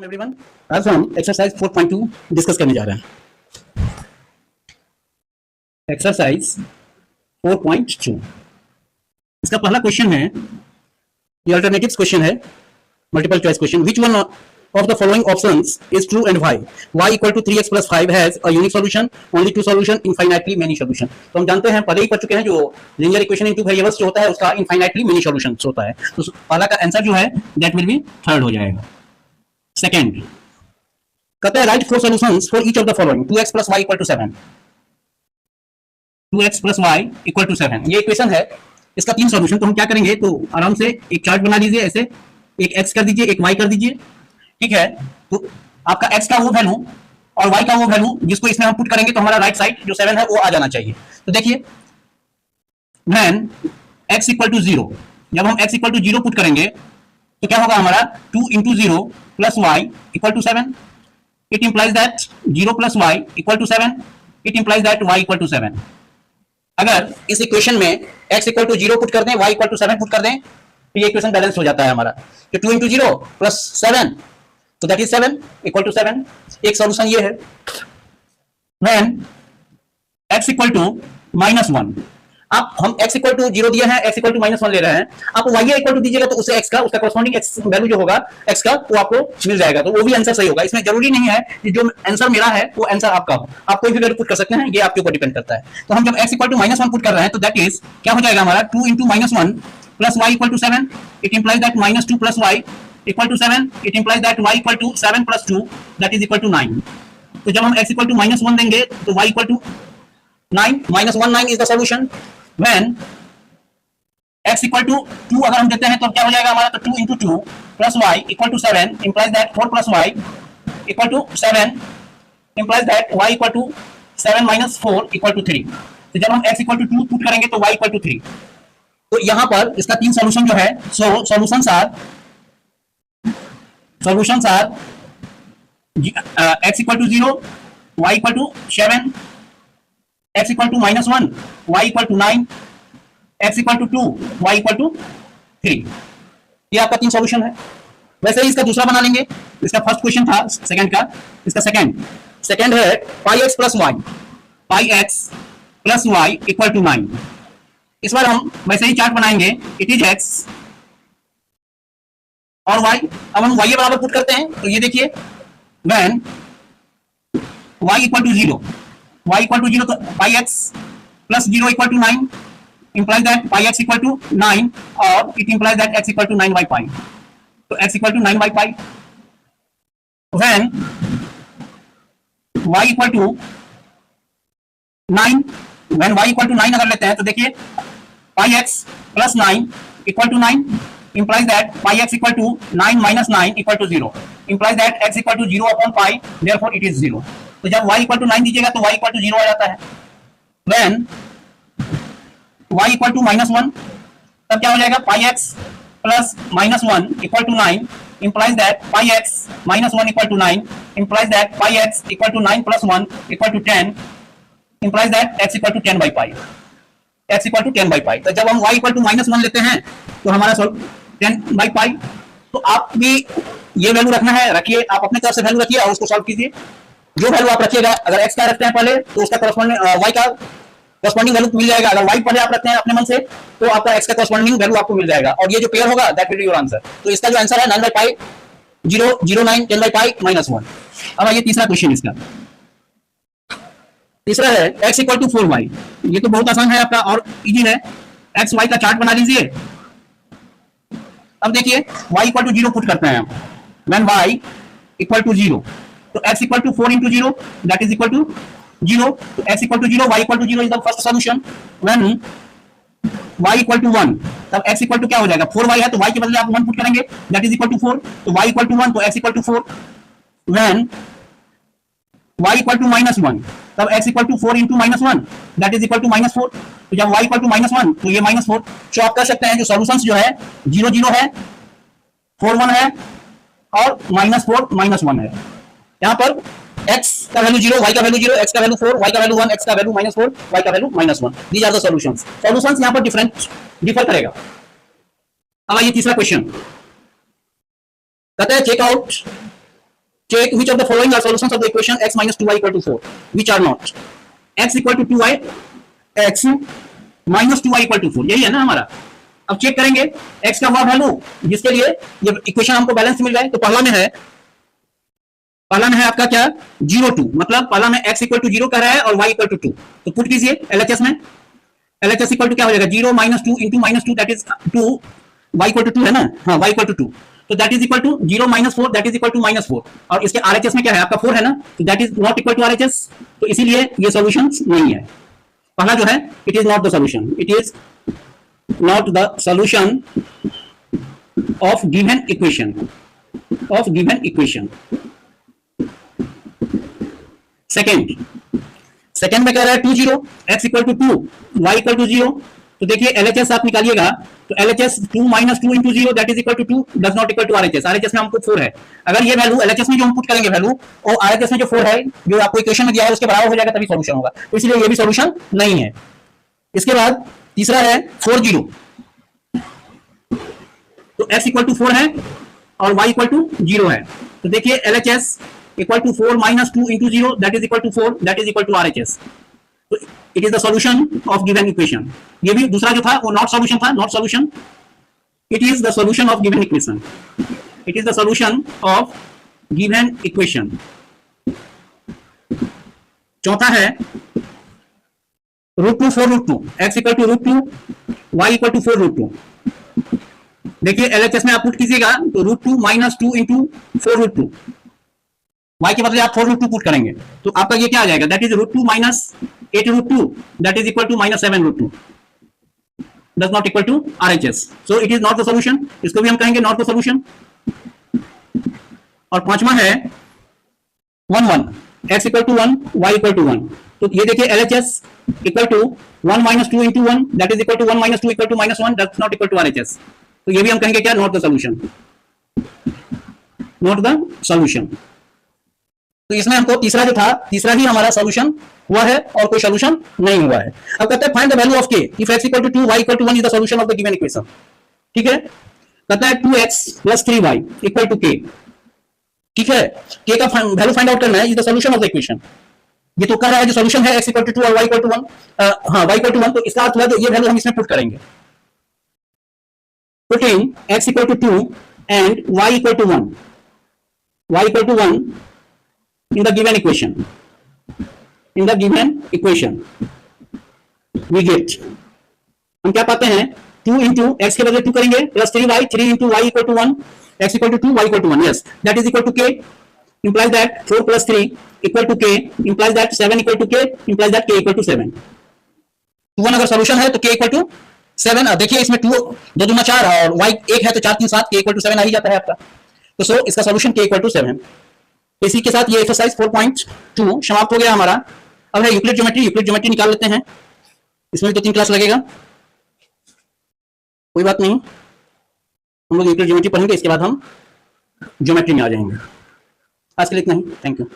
Everyone, आज हम exercise 4.2 discuss करने जा रहे हैं। एक्सरसाइज 4.2 इसका पहला क्वेश्चन है, ये अल्टरनेटिव्स क्वेश्चन है, multiple choice question. Which one of the following options is true and why? Y equal to 3x plus 5 has a unique solution, only two solution, infinitely many solution। तो हम जानते हैं, पहले ही पढ़ चुके हैं, जो linear equation in two variables जो होता है उसका infinitely many solutions होता है। तो पहला का आंसर जो है दैट विल बी थर्ड हो जाएगा। सेकंड कहते हैं right four solutions for each of the following. 2x plus y equal to 7, 2x plus y equal to 7 ये इक्वेशन है, इसका तीन सॉल्यूशन। तो हम क्या करेंगे, तो आराम से एक चार्ट बना लीजिए, ऐसे एक x कर दीजिए, एक y कर दीजिए, ठीक है। तो आपका x का वो वैल्यू और y का वो वैल्यू जिसको इसमें हम पुट करेंगे तो हमारा राइट साइड जो 7 है वो आ जाना चाहिए। तो देखिए, व्हेन x इक्वल टू 0, जब हम x इक्वल टू 0 पुट करेंगे तो क्या होगा हमारा 2 into 0 plus y equal to 7। It implies that 0 plus y equal to 7। It implies that y equal to 7। अगर इस इक्वेशन में x इक्वल टू 0 पुट कर दें, y इक्वल टू 7 पुट कर दें, तो ये इक्वेशन बैलेंस हो जाता है हमारा। तो 2 इंटू 0 प्लस 7, तो दैट इज 7 इक्वल टू 7। एक सॉल्यूशन ये है। व्हेन x इक्वल टू -1, आप हम x इक्वल टू 0 दिए हैं, x इक्वल टू -1 ले रहे हैं, आप y इक्वल टू दीजिएगा तो उसे x का, उसका कॉरस्पॉन्डिंग x वैल्यू जो होगा x का, वो आपको मिल जाएगा। तो वो भी आंसर सही होगा। इसमें जरूरी नहीं है कि जो आंसर मेरा है वो आंसर आपका हो, आप कोई भी वैल्यू पुट कर सकते हैं, ये आपके ऊपर डिपेंड करता है। तो हम जब x इक्वल टू -1 पुट कर रहे हैं तो दैट इज क्या हो जाएगा हमारा 2 into -1 plus y equal to 7। It implies that -2 plus y equal to 7। It implies that y equal to 7 plus 2 that is equal to 9। तो जब हम x इक्वल टू -1 देंगे तो y equal to 9, -1 9 is the solution. When x equal to 2 अगर हम देते हैं तो क्या हो जाएगा हमारा, तो 2 into 2 plus y equal to 7 implies that 4 plus y equal to 7 implies that y equal to 7 minus 4 equal to 3। तो जब हम x इक्वल टू 2 पुट करेंगे तो y इक्वल टू 3। तो यहां पर इसका तीन सॉल्यूशन जो है, so solutions are x equal to 0, y equal to 7, x equal to -1, y equal to 9, x equal to 2, y equal to 3। ये आपका तीन सॉल्यूशन है। वैसे ही इसका दूसरा बना लेंगे। इसका फर्स्ट क्वेश्चन था सेकंड का, इसका सेकंड है pi x plus y equal to 9। इस बार हम वैसे ही चार्ट बनाएंगे। इट इज x और y। अब हम y बराबर पुट करते हैं तो ये देखिए, व्हेन y इक्वल टू 0, तो pi x plus 0 equal to 9 implies that pi x equal to 9, और it implies that x equal to 9 by pi। तो x equal to 9 by pi। when y equal to 9, when y equal to 9 अगर लेते हैं तो देखिए pi x plus 9 equal to 9 implies that pi x equal to 9 minus 9 equal to 0, implies that x equal to 0 upon pi, therefore it is 0। तो जब y equal to 9 दीजिएगा तो y equal to 0 आ जाता है। when y इक्वल टू -1, तब क्या हो जाएगा, pi x plus -1 equal to 9 implies that pi x -1 equal to 9 implies that pi x equal to 9 plus 1 equal to 10 implies that x equal to 10 by pi, x equal to 10 by pi. तो जब हम y equal to -1 लेते हैं तो हमारा 10 by pi. तो आप भी ये वैल्यू रखना है, रखिए, आप अपने तरफ से वैल्यू रखिए और उसको सॉल्व कीजिए। जो वैल्यू आप रखिएगा, अगर x का रखते हैं पहले तो उसका करस्पॉन्डिंग y का कॉरस्पॉन्डिंग वैल्यू मिल जाएगा। अगर y पहले आप रखते हैं अपने मन से तो आपका x का कॉरस्पॉन्डिंग वैल्यू आपको मिल जाएगा, और ये जो पेयर होगा that will be your answer. तो इसका जो आंसर है 9 बाई पाई 0 0 9 10 बाई पाई -1। अब आइए तीसरा क्वेश्चन। इसका तीसरा है x इक्वल टू 4y। ये तो बहुत आसान है आपका और इजी है। x y का चार्ट बना लीजिए। अब देखिए y इक्वल टू 0 पुट करते हैं। व्हेन y इक्वल टू 0, तो x equal to 4 into 0 that is equal to 0, तो x equal to 0, y equal to 0 is the first solution. When y equal to 1, तब x equal to क्या हो जाएगा, 4y है तो y के बदले आप 1 पुट करेंगे दैट इज इक्वल टू 4, तो y इक्वल टू 1, तो x equal to 4। When y equal to -1, तब x equal to 4 into -1 that is equal to -4, तो जब y इक्वल टू -1 तो ये -4। तो आप कर सकते हैं जो सॉल्यूशंस जो है 0 0 है, 4 1 है और -4 -1 है। यहाँ पर x का वैल्यू 0, y का वैल्यू 0, x का वैल्यू 4, y का वैल्यू 1, x का वैल्यू -4, y का value -1। These are the solutions. Solutions यहाँ पर डिफर करेगा। अब आइए तीसरा क्वेश्चन। कहते हैं check out check which of the following are solutions of the equation x minus 2y equal to 4, which are not. x equal to 2y, x minus 2y equal to 4, यही है ना हमारा. अब चेक करेंगे x का वह value जिसके लिए ये इक्वेशन हमको बैलेंस मिल जाए. तो पहला में है आपका क्या 0 2, मतलब पहला में x इक्वल टू 0 कह रहा है और y इक्वल टू 2. तो पुट कीजिए LHS में. LHS इक्वल टू क्या हो जाएगा 0 minus 2 into minus 2 that is 2, y equal to 2 है ना. हाँ, y इक्वल टू 2, तो that is equal to 0 minus 4 that is equal to -4. और इसके RHS में क्या है आपका 4 है ना, तो that is not equal to RHS. तो इसीलिए ये सॉल्यूशन नहीं है. पहला जो है it is not the solution, it is not the solution of given equation, second में कह रहा है 2 0, x equal to 2, y equal to 0. तो देखिए LHS आप निकालिएगा तो LHS 2 minus 2 into 0 that is equal to 2 does not equal to RHS. RHS में हमको 4 है. अगर ये वैल्यू LHS में जो हम पुट करेंगे वैल्यू और RHS में जो 4 है जो आपको इक्वेशन में दिया है उसके बराबर हो जाएगा तभी सॉल्यूशन होगा. तो इसलिए ये भी सॉल्यूशन नहीं है. इसके बाद तीसरा है 4 0, तो x इक्वल टू 4 है और y इक्वल टू 0 है. तो देखिए LHS equal to 4 minus 2 into 0 that is equal to 4 that is equal to RHS. तो it is the solution of given equation. ये भी दूसरा जो था वो नॉट सॉल्यूशन था, not solution. It is the solution of given equation, it is the solution of given equation. चौथा है √2 4 √2, x equal to √2, y equal to 4 √2. देखिए LHS में आप पुट कीजिएगा तो √2 minus 2 into 4 √2, y के बदले आप 4 √2 पुट करेंगे तो आपका ये क्या आ जाएगा that is √2 minus 8 √2 that is equal to minus 7 √2 does not equal to RHS. So it is not the solution. इसको भी हम कहेंगे not the solution. और पांचवा है 1 1, x equal to 1, y equal to 1. तो ये देखिए LHS equal to 1 minus 2 into 1 that is equal to 1 minus 2 equal to -1 that's not equal to RHS. तो ये भी हम कहेंगे क्या not the solution, not the solution. तो इसमें हमको तीसरा ही हमारा सॉल्यूशन हुआ है और कोई सॉल्यूशन नहीं हुआ है. अब कहते हैं find the value of k if x equal to 2 y equal to 1 is the solution of the given equation. ठीक है, कहता है 2x plus 3y equal to k. ठीक है, k का वैल्यू फाइंड आउट करना है, is the solution of the equation. ये तो कह रहा है जो सॉल्यूशन है x इक्वल टू 2 और y इक्वल टू 1, हां y इक्वल टू 1. तो इसका अर्थ है ये वैल्यू हम इसमें पुट करेंगे. Putting x equal to 2 and y equal to 1, y equal to 1 in the given equation we get, हम क्या पाते हैं 2 into x के बदले 2 करेंगे plus 3y, 3 into y equal to 1, x equal to 2, y equal to 1. yes, that is equal to k, implies that 4 plus 3 equal to k, implies that 7 equal to k, implies that k equal to 7. 2 1 अगर solution है तो k equal to 7. देखिए इसमें 2 2 दूना 4 और y 1 है तो 4 3 7, k equal to 7 आ ही जाता है आपका. तो सो इसका सॉल्यूशन k equal to 7. इसी के साथ ये एक्सरसाइज 4.2 समाप्त हो गया हमारा. अब है यूक्लिड ज्योमेट्री निकाल लेते हैं. इसमें 2-3 क्लास लगेगा, कोई बात नहीं. हम लोग यूक्लिड ज्योमेट्री पढ़ेंगे, इसके बाद हम ज्योमेट्री में आ जाएंगे. आज के लिए इतना ही. Thank you.